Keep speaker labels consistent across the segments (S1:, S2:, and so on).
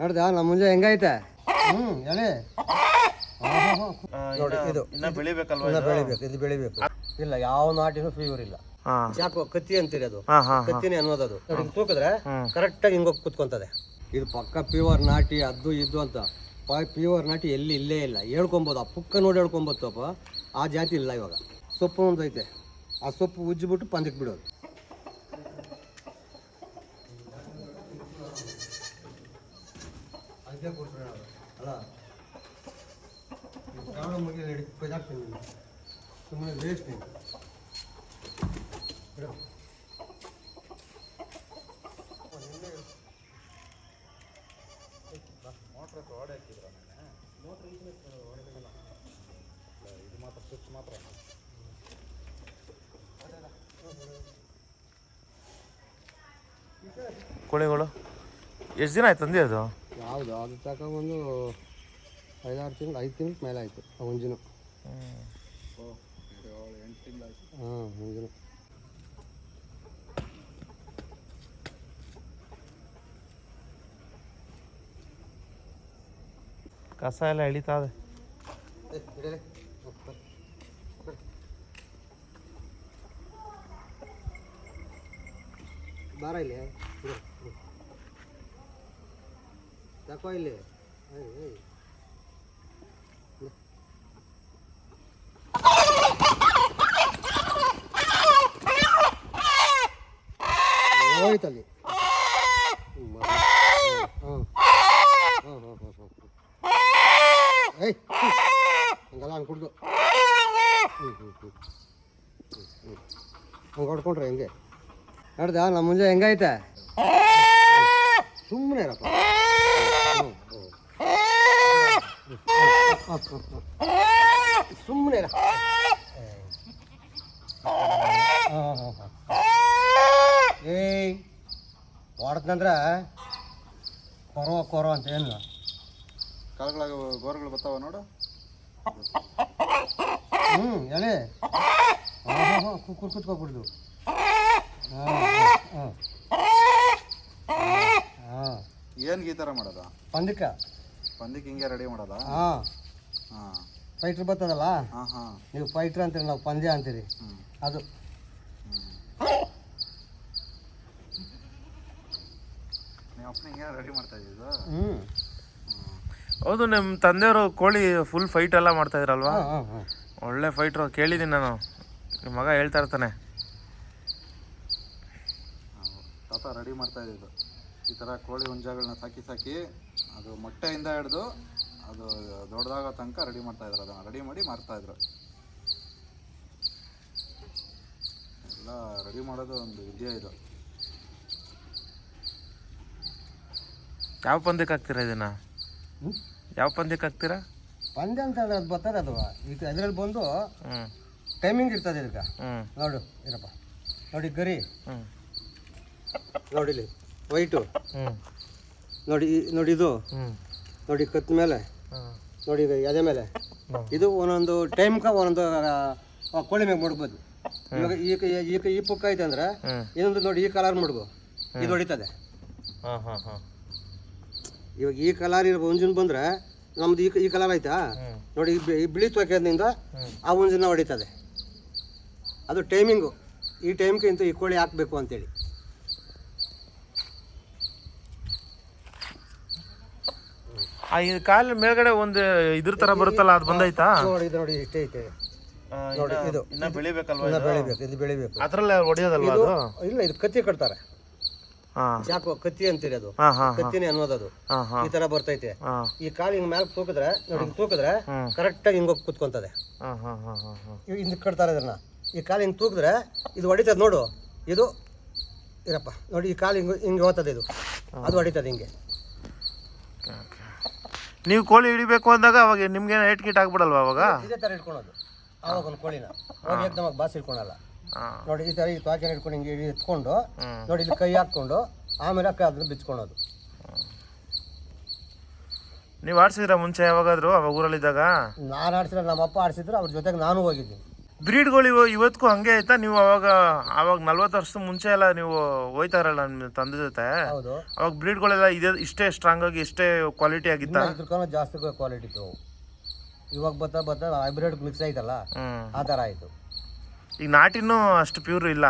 S1: ನೋಡ್ದ ನಮ್ಮ ಮುಂಜೆ ಹೆಂಗೈತೆ ಹೇಳಿ ನೋಡಿ ಇದು
S2: ಬೆಳಿಬೇಕಲ್ವಾ?
S1: ಬೆಳಿಬೇಕು, ಇದು ಬೆಳಿಬೇಕು. ಇಲ್ಲ ಯಾವ ನಾಟಿನೂ ಫೀವರ್ ಇಲ್ಲ. ಯಾಕೋ ಕತ್ತಿ ಅಂತೀರಿ, ಅದು ಕತ್ತಿನೇ ಅನ್ನೋದದು. ನೋಡಿ ತೂಕಿದ್ರೆ ಕರೆಕ್ಟ್ ಆಗಿ ಹಿಂಗೋಗಿ ಕುತ್ಕೊಂತದೆ. ಇದು ಪಕ್ಕ ಪ್ಯೂರ್ ನಾಟಿ, ಅದು ಇದು ಅಂತ. ಪ್ಯೂರ್ ನಾಟಿ ಎಲ್ಲಿ ಇಲ್ಲೇ ಇಲ್ಲ. ಹೇಳ್ಕೊಬೋದು, ಆ ಪುಕ್ಕ ನೋಡಿ ಹೇಳ್ಕೊಬೋದು. ಸ್ವಲ್ಪ ಆ ಜಾತಿ ಇಲ್ಲ ಇವಾಗ. ಸೊಪ್ಪು ಒಂದು ಐತೆ, ಆ ಸೊಪ್ಪು ಉಜ್ಜಿಬಿಟ್ಟು ಪಂದಕ್ಕೆ ಬಿಡೋದು. ಅದಕ್ಕೆ ಕೊಡ್ತಾರೆ ಅಲ್ಲ, ಶ್ರಾವಣ ಮುಗಿಯಲ್ಲಿ ಹಿಡಿದಾಗ್ತೀನಿ ಸುಮ್ಮನೆ ವೇಸ್ಟ್ ನೀನು.
S2: ಮೋಟ್ರ್ ಹೊಡೆ ಹಾಕಿದ್ರ ಮೋಟ್ರ್ ಹೊಡೆದಿಲ್ಲ, ಇದು ಮಾತ್ರ ಸ್ವಿಚ್ ಮಾತ್ರ.
S3: ಕೋಳಿಗಳು ಎಷ್ಟು ದಿನ ಆಯ್ತು ತಂದೆ ಅದು?
S1: ಯಾವುದು ಅದು ತಗೊಂಡು 5-6 ತಿಂಗಳು, 5 ತಿಂಗಳು ಮೇಲೆ ಆಯಿತು ಆ ಹುಂಜಿನು.
S2: 8 ತಿಂಗಳಾಯ್ತು.
S1: ಹಾಂ, ಹುಂಜಿನು.
S3: ಕಸ ಎಲ್ಲ ಎಳಿತಾವೆ.
S1: ಬಾರ ಇಲ್ಲಿ ತಕೋ ಇಲ್ಲಿ. ಹೋಯ್ತಲ್ಲಿ. ಏಯ್ ಹಂಗಲ್ಲ ಅನ್ಕೊಡ್ದು. ಹಂಗೆ ಹೊಡ್ಕೊಂಡ್ರೆ ಹೆಂಗೆ ನೋಡ್ದ ನಮ್ಮ ಮುಂಜೆ ಹೆಂಗೈತೆ? ಸುಮ್ಮನೆ ಇರಪ್ಪ. ಸುಮ್ಮನೆ ಇರ. ಏಯ್ ಹೊಡ್ದಂದ್ರೆ ಕೊರೋ ಅಂತ ಏನು
S2: ಕಾಳುಗಳಾಗ ಗೋರುಗಳು ಬರ್ತಾವ ನೋಡು.
S1: ಹೇಳಿ. ಕುತ್ಕೊಬಿಡ್ದು.
S2: ಏನ್ಗೆ ಈ ಥರ ಮಾಡೋದು?
S1: ಪಂದ್ಯಕ್ಕೆ
S2: ಹಿಂಗೆ ರೆಡಿ ಮಾಡೋದಾ?
S1: ಹಾಂ
S2: ಹಾಂ.
S1: ಫೈಟ್ರ್ ಬರ್ತದಲ್ಲ,
S2: ಹಾಂ ಹಾಂ.
S1: ನೀವು ಫೈಟ್ರ್ ಅಂತೀರಿ, ನಾವು ಪಂದ್ಯ ಅಂತೀರಿ. ಅದು
S2: ನೀವು ಅಪ್ಪನ ಹಿಂಗೆ ರೆಡಿ ಮಾಡ್ತಾ ಇದ್ದಿದ್ದು?
S3: ಹೌದು, ನಿಮ್ಮ ತಂದೆಯವರು ಕೋಳಿ ಫುಲ್ ಫೈಟ್ ಎಲ್ಲ ಮಾಡ್ತಾ ಇದ್ರಲ್ವಾ?
S1: ಹಾಂ.
S3: ಒಳ್ಳೆ ಫೈಟ್ರು, ಕೇಳಿದ್ದೀನಿ ನಾನು. ನಿಮ್ಮ ಮಗ ಹೇಳ್ತಾ ಇರ್ತಾನೆ.
S2: ತಾತ ರೆಡಿ ಮಾಡ್ತಾ ಇದ್ದಿದ್ದು ಈ ಥರ ಕೋಳಿ ಹುಂಜಗಳನ್ನ ಸಾಕಿ ಅದು ಮೊಟ್ಟೆಯಿಂದ ಹಿಡಿದು ಅದು ದೊಡ್ಡದಾಗೋ ತನಕ ರೆಡಿ ಮಾಡ್ತಾ ಇದ್ರು. ಅದನ್ನು ರೆಡಿ ಮಾಡಿ ಮಾರ್ತಾಯಿದ್ರು. ಎಲ್ಲ ರೆಡಿ ಮಾಡೋದು ಒಂದು ವಿದ್ಯೆ ಇದು.
S3: ಯಾವ ಪಂದ್ಯಕ್ಕೆ ಹಾಕ್ತೀರಾ ಇದನ್ನು? ಯಾವ ಪಂದ್ಯಕ್ಕೆ ಹಾಕ್ತೀರಾ?
S1: ಪಂದ್ಯ ಅಂತ ಅದು ಬರ್ತದೆ. ಅದು ಈಗ ಅದರಲ್ಲಿ ಬಂದು ಟೈಮಿಂಗ್ ಇರ್ತದೆ ಇದಕ್ಕೆ. ನೋಡು ಇರಪ್ಪ, ನೋಡಿ ಗರಿ ನೋಡಿಲಿ, ವೈಟು ನೋಡಿ, ನೋಡಿ ಇದು ನೋಡಿ, ಕತ್ ಮೇಲೆ ನೋಡಿ, ಈಗ ಎದೆ ಮೇಲೆ ಇದು ಒಂದೊಂದು ಟೈಮ್ಗೆ ಒಂದೊಂದು ಕೋಳಿ ಮ್ಯಾಗ ಮುಡ್ಬೋದು. ಇವಾಗ ಈಗ ಈ ಪುಕ್ಕ ಐತೆ ಅಂದ್ರೆ ಇನ್ನೊಂದು ನೋಡಿ, ಈ ಕಲರ್ ಮುಡ್ಗು ಇದು ಹೊಡಿತದೆ. ಇವಾಗ ಈ ಕಲರ್ ಇರೋ ಹುಂಜಿನ ಬಂದ್ರೆ ನಮ್ದು ಈ ಕಲರ್ ಆಯ್ತಾ ನೋಡಿ, ಈ ಬಿಳಿ ತ್ವಕೆಯಿಂದ ಆ ಹುಂಜಿನ ಹೊಡಿತದೆ. ಅದು ಟೈಮಿಂಗು, ಈ ಟೈಮ್ಗೆ ಇಂತ ಈ ಕೋಳಿ ಹಾಕಬೇಕು ಅಂತೇಳಿ.
S3: ಈ ಕಾಲ ಮೇಲ್ಗಡೆ ಒಂದು ಇದ್ರ ತರ ಬರುತ್ತಲ್ಲ, ಅದು ಬಂದೈತಾ?
S1: ನೋಡಿ ಇದು ನೋಡಿ, ಇಷ್ಟೇ ಐತೆ ನೋಡಿ. ಇದು
S3: ಇನ್ನ ಬೆಳಿಬೇಕಲ್ವಾ?
S1: ಬೆಳಿಬೇಕು, ಇದು ಬೆಳಿಬೇಕು.
S3: ಅದ್ರಲ್ಲೇ ಹೊಡಿಯೋದಲ್ವಾ ಅದು?
S1: ಇಲ್ಲ, ಇದು ಕತ್ತಿ ಕಟ್ತಾರೆ. ಯಾಕೋ ಕತ್ತಿ ಅಂತೀರಿ, ಅದು ಕತ್ತಿನೇ ಅನ್ನೋದದು. ಈ ತರ ಬರ್ತೈತೆ. ಈ ಕಾಲು ಹಿಂಗ್ ಮ್ಯಾಲ ತೂಕಿದ್ರೆ ನೋಡಿ, ತೂಕಿದ್ರೆ ಕರೆಕ್ಟ್ ಆಗಿ ಹಿಂಗೋಗಿ ಕುತ್ಕೊಂತದೆ. ಹಿಂಗ್ ಕಟ್ತಾರೆ ಇದನ್ನ. ಈ ಕಾಲು ಹಿಂಗ್ ತೂಕಿದ್ರೆ ಇದು ಹೊಡಿತದೆ ನೋಡು. ಇದು ಇರಪ್ಪ ನೋಡಿ, ಈ ಕಾಲು ಹಿಂಗೆ ಹೋಗ್ತದೆ, ಇದು ಅದು ಹೊಡಿತದೆ ಹಿಂಗೆ.
S3: ನೀವು ಕೋಳಿ ಹಿಡಿಬೇಕು ಅಂದಾಗ ಅವಾಗ ನಿಮ್ಗೆ ಏಟ್ ಗಿಟ್ ಆಗ್ಬಿಡಲ್ವಾ? ಅವಾಗ
S1: ಇದೇ ತರ ಇಟ್ಕೊಳೋದು. ಆವಾಗ ಒಂದು ಕೋಳಿನ ಹೋಗಿ ಎದ್ದಮಾಗ ಬಾಸ್ ಇಟ್ಕೊಳಲ್ಲ ನೋಡಿ. ಈ ತರ ಈ ತ್ವಾಕೆನ ಇಟ್ಕೊಂಡು ಹಿಂಗೆ ಎತ್ಕೊಂಡು ನೋಡಿ, ಇಲ್ಲಿ ಕೈ ಹಾಕ್ಕೊಂಡು ಆಮೇಲೆ ಅದನ್ನ ಬಿಚ್ಕೊಳೋದು.
S3: ನೀವು ಆಡ್ಸಿದ್ರ ಮುಂಚೆ ಯಾವಾಗಾದ್ರು ಅವಾಗ ಊರಲ್ಲಿದ್ದಾಗ?
S1: ನಾನು ಆಡ್ಸಿದ್ರೆ, ನಮ್ಮ ಅಪ್ಪ ಆಡ್ಸಿದ್ರು, ಅವ್ರ ಜೊತೆಗೆ ನಾನು ಹೋಗಿದ್ದೀನಿ.
S3: ಬ್ರೀಡ್ಗಳು ಇವತ್ತಿಗೂ ಹಂಗೆ ಆಯ್ತಾ? ನೀವು ಅವಾಗ 40 ವರ್ಷದ ಮುಂಚೆ ಎಲ್ಲ ನೀವು ಹೋಯ್ತಾ ಇರಲ್ಲ ನಿಮ್ಮ ತಂದೆ ಜೊತೆ,
S1: ಹೌದು.
S3: ಅವಾಗ ಬ್ರೀಡ್ಗಳೆಲ್ಲ ಇಷ್ಟೇ ಸ್ಟ್ರಾಂಗ್ ಆಗಿ ಇಷ್ಟೇ ಕ್ವಾಲಿಟಿ ಆಗಿತ್ತಾ?
S1: ಇದ್ರಕನ ಜಾಸ್ತಿ ಕ್ವಾಲಿಟಿ ಇತ್ತು. ಇವಾಗ ಬತ್ತಾ ಹೈಬ್ರಿಡ್ ಮಿಕ್ಸ್ ಆಯ್ತಲ್ಲ, ಆ ಥರ ಆಯಿತು.
S3: ಈಗ ನಾಟಿನೂ ಅಷ್ಟು ಪ್ಯೂರ್ ಇಲ್ಲ.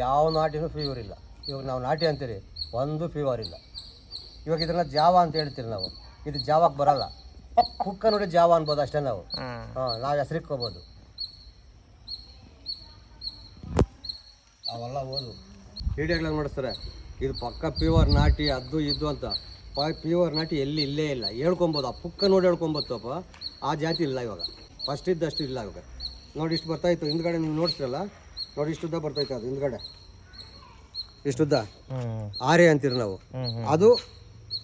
S1: ಯಾವ ನಾಟಿನೂ ಫೀವರ್ ಇಲ್ಲ. ಇವಾಗ ನಾವು ನಾಟಿ ಅಂತೀರಿ, ಒಂದು ಫೀವರ್ ಇಲ್ಲ. ಇವಾಗ ಇದನ್ನ ಜಾವ ಅಂತ ಹೇಳ್ತೀರಿ ನಾವು, ಇದು ಜಾವಕ್ಕೆ ಬರಲ್ಲ. ಪುಕ್ಕ ನೋಡಿ ಜಾವ ಅನ್ಬೋದು ಅಷ್ಟೇ ನಾವು. ನಾವು ಹೆಸರಿಕ್ಕೋಬೋದು. ಅವೆಲ್ಲ ಓದು ವಿಡಿಯೋಗಳು ಮಾಡಿಸ್ತಾರೆ, ಇದು ಪಕ್ಕ ಪ್ಯೂರ್ ನಾಟಿ ಅದು ಇದು ಅಂತ. ಪ್ಯೂರ್ ನಾಟಿ ಇಲ್ಲೇ ಇಲ್ಲ. ಹೇಳ್ಕೊಬೋದು, ಆ ಪುಕ್ಕ ನೋಡಿ ಹೇಳ್ಕೊಬೋದಪ್ಪ. ಆ ಜಾತಿ ಇಲ್ಲ ಇವಾಗ. ಫಸ್ಟ್ ಇದ್ದಷ್ಟು ಇಲ್ಲ ಇವಾಗ. ನೋಡಿ ಇಷ್ಟು ಬರ್ತಾಯಿತ್ತು ಹಿಂದ್ಗಡೆ, ನೀವು ನೋಡಿಸ್ರಲ್ಲ ನೋಡಿ, ಇಷ್ಟುದ್ದ ಬರ್ತಾಯಿತ್ತು. ಅದು ಹಿಂದ್ಗಡೆ ಇಷ್ಟುದ್ದ ಆರೆ ಅಂತೀರಿ ನಾವು. ಅದು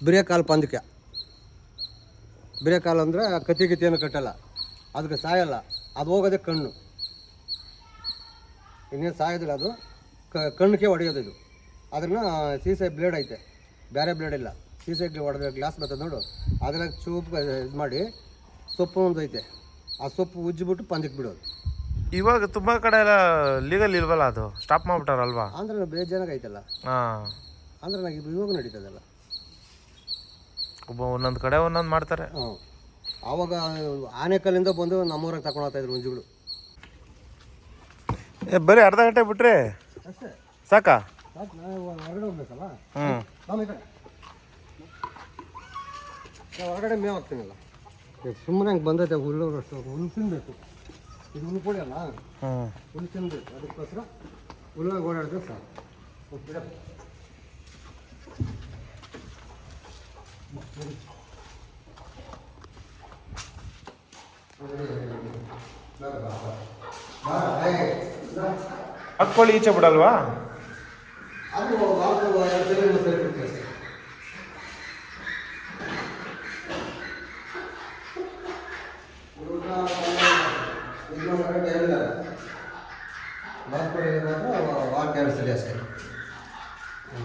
S1: ಬಿರೇಕಾಲು ಪಂದಕ್ಕೆ. ಬಿರೇಕಾಲು ಅಂದರೆ ಕತ್ತಿ ಏನು ಕಟ್ಟಲ್ಲ, ಅದಕ್ಕೆ ಸಾಯಲ್ಲ. ಅದು ಹೋಗೋದೇ ಕಣ್ಣು, ಇನ್ನೇನು ಸಾಯೋದಿಲ್ಲ. ಅದು ಕಣ್ಣಿಗೆ ಹೊಡೆಯೋದು. ಇದು ಅದನ್ನು ಸೀಸೆ ಬ್ಲೇಡ್ ಐತೆ, ಬೇರೆ ಬ್ಲೇಡ್ ಇಲ್ಲ. ಸೀಸೆಗೆ ಹೊಡೆದ ಗ್ಲಾಸ್ ಬರ್ತದೆ ನೋಡು, ಅದ್ರಾಗ ಚೂಪ್ ಇದು ಮಾಡಿ ಸೊಪ್ಪು ಒಂದು ಐತೆ, ಆ ಸೊಪ್ಪು ಉಜ್ಜಿಬಿಟ್ಟು ಪಂದಕ್ಕೆ ಬಿಡೋದು.
S3: ಇವಾಗ ತುಂಬ ಕಡೆ ಎಲ್ಲ ಲೀಗಲ್ ಇಲ್ವಲ್ಲ, ಅದು ಸ್ಟಾಪ್ ಮಾಡ್ಬಿಟ್ಟಾರಲ್ವಾ?
S1: ಅಂದ್ರೆ ಬೇಜಾನಾಗ ಐತಲ್ಲ.
S3: ಹಾಂ,
S1: ಅಂದ್ರೆ ನನಗೆ ಇವಾಗ ನಡೀತದಲ್ಲ.
S3: ಒಂದೊಂದು ಕಡೆ ಒಂದೊಂದು ಮಾಡ್ತಾರೆ.
S1: ಆವಾಗ ಆನೆಕಲ್ಲಿಂದ ಬಂದು ನಮ್ಮೂರಾಗ ತಗೊಂಡು ಹೋಗ್ತಾಯಿದ್ರು ಮುಂಜುಗಳು.
S3: ಬರೀ ಅರ್ಧ ಗಂಟೆ ಬಿಟ್ರೆ
S1: ಅಷ್ಟೇ
S3: ಸಾಕಾ?
S1: ಹೊರಗಡೆ ಹೋಗ್ಬೇಕಲ್ಲ,
S3: ಹ್ಞೂ
S1: ಹೊರಗಡೆ ಮೇವು ಹಾಕ್ತೀನಲ್ಲ. ಸುಮ್ಮನೆ ಹಂಗೆ ಬಂದೈತೆ ಹುಲ್ಲು ತಿನ್ನಬೇಕು. ಇದು ಹುಲ್ಲು ಕೊಡಿ ಅಲ್ಲ, ಹುಲ್ಲು ತಿನ್ನಬೇಕು. ಅದಕ್ಕೋಸ್ಕರ ಹುಲ್ಲಾಗ ಓಡಾಡಿದ್ರೆ ಸಾಕು.
S3: ಹಾಕ್ಕೊಳ್ಳಿ, ಈಚೆ ಬಿಡಲ್ವಾ?
S1: ಅದು ವಾರಕ್ಕೆ 2 ಸಲ ಅಷ್ಟೇ.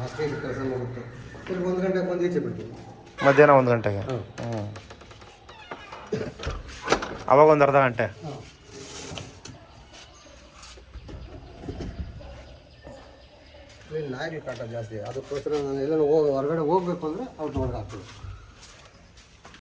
S1: ಅಷ್ಟೇ ಇದು ಕೆಲಸ ಮಾಡುತ್ತೆ. ತಿರ್ಗಿ 1 ಗಂಟೆಗೆ ಬಂದು ಈಚೆ ಬಿಡ್ತೀವಿ,
S3: ಮಧ್ಯಾಹ್ನ 1 ಗಂಟೆಗೆ. ಅವಾಗ ಒಂದು ಅರ್ಧ ಗಂಟೆ.
S1: ನಾಯಿಗೆ ಕಾಟ ಜಾಸ್ತಿ. ಅದಕ್ಕೋಸ್ಕರ ನಾನು ಎಲ್ಲ ಹೊರಗಡೆ ಹೋಗ್ಬೇಕು ಅಂದರೆ ಅವ್ರು ಹೊರಗೆ ಹಾಕ್ತೀವಿ.